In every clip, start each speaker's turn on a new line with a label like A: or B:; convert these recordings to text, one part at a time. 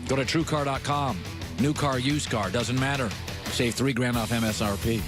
A: Go to TrueCar.com. New car, used car, doesn't matter. Save $3,000 off MSRP.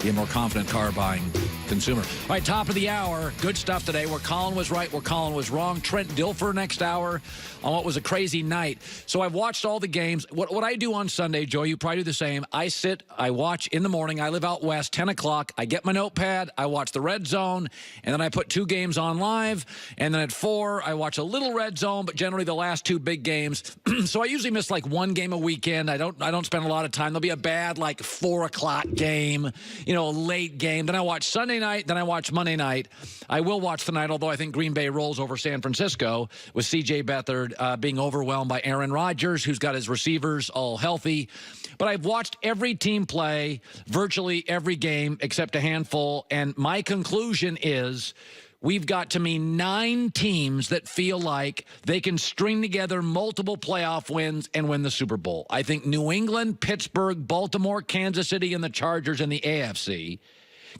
A: Be a more confident car buying consumer. All right, top of the hour. Good stuff today. Where Colin was right, where Colin was wrong. Trent Dilfer next hour on what was a crazy night. So I've watched all the games. What I do on Sunday, Joe, you probably do the same. I watch in the morning. I live out west, 10 o'clock. I get my notepad. I watch the Red Zone. And then I put 2 games on live. And then at 4, I watch a little Red Zone, but generally the last 2 big games. So I usually miss like 1 game a weekend. I don't spend a lot of time. There'll be a bad like 4 o'clock game, a late game. Then I watch Sunday night. Then I watch Monday night. I will watch tonight, although I think Green Bay rolls over San Francisco with C.J. Beathard being overwhelmed by Aaron Rodgers, who's got his receivers all healthy. But I've watched every team play, virtually every game except a handful. And my conclusion is we've got, to me, 9 teams that feel like they can string together multiple playoff wins and win the Super Bowl. I think New England, Pittsburgh, Baltimore, Kansas City, and the Chargers in the AFC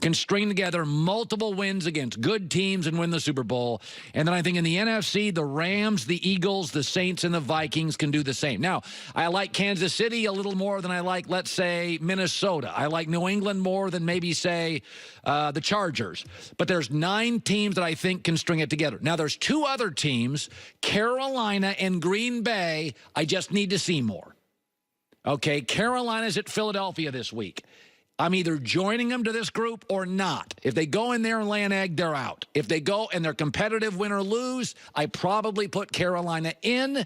A: can string together multiple wins against good teams and win the Super Bowl. And then I think in the NFC, the Rams, the Eagles, the Saints, and the Vikings can do the same. Now, I like Kansas City a little more than I like, let's say, Minnesota. I like New England more than maybe, say, the Chargers. But there's 9 teams that I think can string it together. Now, there's 2 other teams, Carolina and Green Bay, I just need to see more. Okay, Carolina's at Philadelphia this week. I'm either joining them to this group or not. If they go in there and lay an egg, they're out. If they go and they're competitive, win or lose, I probably put Carolina in.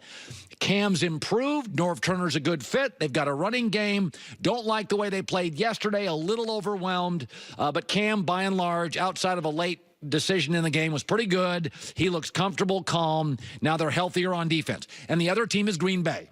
A: Cam's improved. Norv Turner's a good fit. They've got a running game. Don't like the way they played yesterday. A little overwhelmed. But Cam, by and large, outside of a late decision in the game, was pretty good. He looks comfortable, calm. Now they're healthier on defense. And the other team is Green Bay.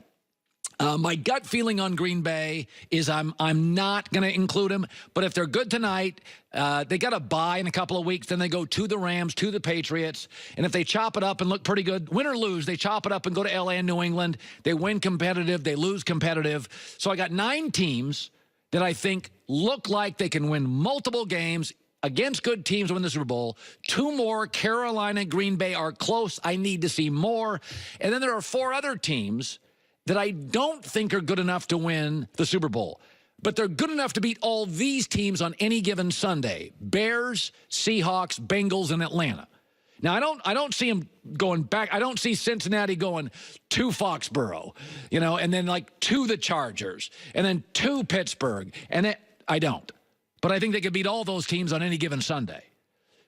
A: My gut feeling on Green Bay is I'm not going to include them. But if they're good tonight, they got a bye in a couple of weeks. Then they go to the Rams, to the Patriots. And if they chop it up and look pretty good, win or lose, they chop it up and go to L.A. and New England. They win competitive. They lose competitive. So I got 9 teams that I think look like they can win multiple games against good teams to win the Super Bowl. 2 more, Carolina, Green Bay, are close. I need to see more. And then there are 4 other teams that I don't think are good enough to win the Super Bowl. But they're good enough to beat all these teams on any given Sunday. Bears, Seahawks, Bengals, and Atlanta. Now, I don't see them going back. I don't see Cincinnati going to Foxborough, and then like to the Chargers, and then to Pittsburgh. And I don't. But I think they could beat all those teams on any given Sunday.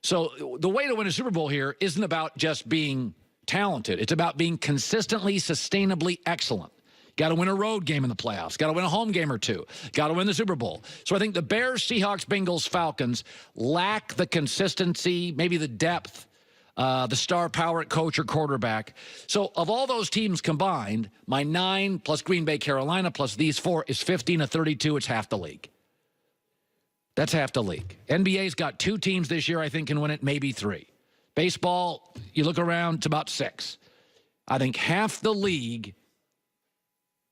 A: So the way to win a Super Bowl here isn't about just being talented. It's about being consistently, sustainably excellent. Got to win a road game in the playoffs. Got to win a home game or 2. Got to win the Super Bowl. So I think the Bears, Seahawks, Bengals, Falcons lack the consistency, maybe the depth, the star power at coach or quarterback. So of all those teams combined, my 9 plus Green Bay, Carolina plus these 4 is 15-32. It's half the league. That's half the league. NBA's got 2 teams this year I think can win it, maybe 3. Baseball, you look around, it's about 6. I think half the league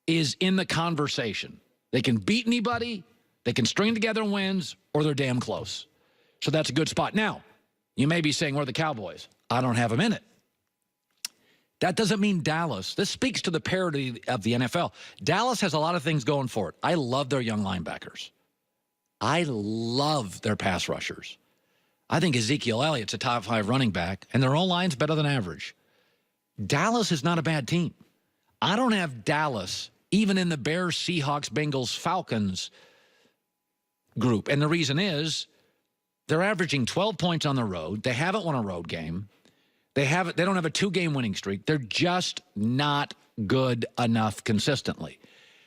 A: is in the conversation. They can beat anybody, they can string together wins, or they're damn close. So that's a good spot. Now, you may be saying, where are the Cowboys? I don't have them in it. That doesn't mean Dallas. This speaks to the parity of the NFL. Dallas has a lot of things going for it. I love their young linebackers. I love their pass rushers. I think Ezekiel Elliott's a top 5 running back, and their O-line's better than average. Dallas is not a bad team. I don't have Dallas even in the Bears, Seahawks, Bengals, Falcons group. And the reason is they're averaging 12 points on the road. They haven't won a road game. They don't have a 2-game winning streak. They're just not good enough consistently.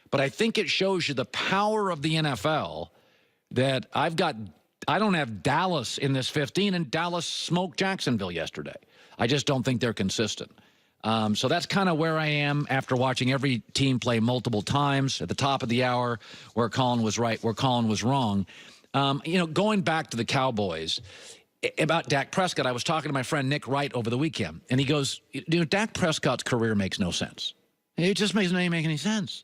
A: But I think it shows you the power of the NFL that I don't have Dallas in this 15, and Dallas smoked Jacksonville yesterday. I just don't think they're consistent. So that's kind of where I am after watching every team play multiple times. At the top of the hour, where Colin was right, where Colin was wrong. Going back to the Cowboys, about Dak Prescott, I was talking to my friend Nick Wright over the weekend, and he goes, Dak Prescott's career makes no sense. It just doesn't make any sense.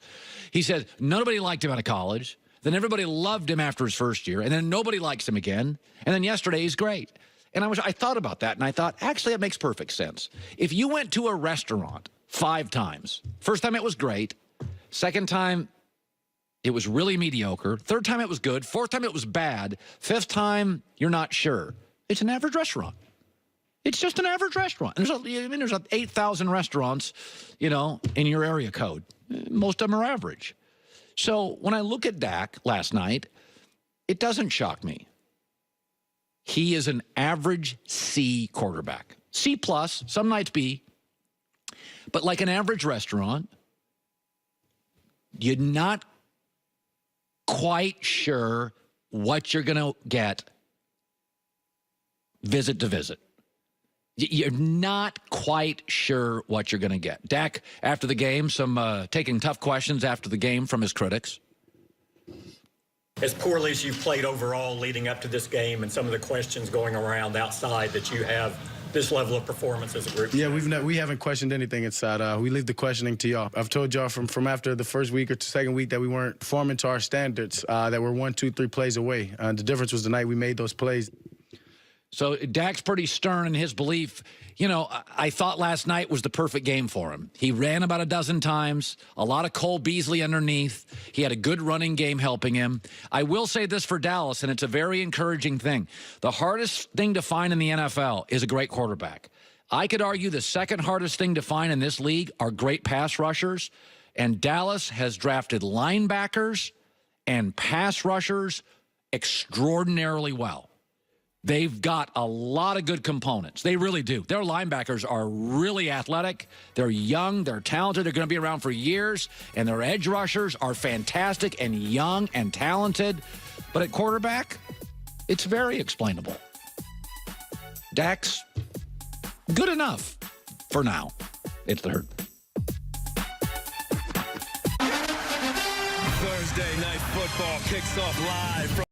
A: He said, nobody liked him out of college. Then everybody loved him after his first year, and then nobody likes him again. And then yesterday, he's great. And I thought about that, and I thought, actually, that makes perfect sense. If you went to a restaurant 5 times. First time it was great. Second time, it was really mediocre. Third time, it was good. Fourth time, it was bad. Fifth time, you're not sure. It's an average restaurant. It's just an average restaurant. There's 8,000 restaurants, in your area code. Most of them are average. So when I look at Dak last night, it doesn't shock me. He is an average C quarterback. C plus, some nights B. But like an average restaurant, you're not quite sure what you're going to get visit to visit. You're not quite sure what you're going to get. Dak, after the game, taking tough questions after the game from his critics.
B: As poorly as you've played overall leading up to this game and some of the questions going around outside that you have this level of performance as a group?
C: Yeah, we haven't questioned anything inside. We leave the questioning to y'all. I've told y'all from after the first week or second week that we weren't performing to our standards, that we're 1, 2, 3 plays away. The difference was the night we made those plays.
A: So Dak's pretty stern in his belief. I thought last night was the perfect game for him. He ran about a dozen times, a lot of Cole Beasley underneath. He had a good running game helping him. I will say this for Dallas, and it's a very encouraging thing. The hardest thing to find in the NFL is a great quarterback. I could argue the second hardest thing to find in this league are great pass rushers, and Dallas has drafted linebackers and pass rushers extraordinarily well. They've got a lot of good components. They really do. Their linebackers are really athletic. They're young. They're talented. They're going to be around for years. And their edge rushers are fantastic and young and talented. But at quarterback, it's very explainable. Dak's good enough for now. It's the Hert.
D: Thursday Night Football kicks off live from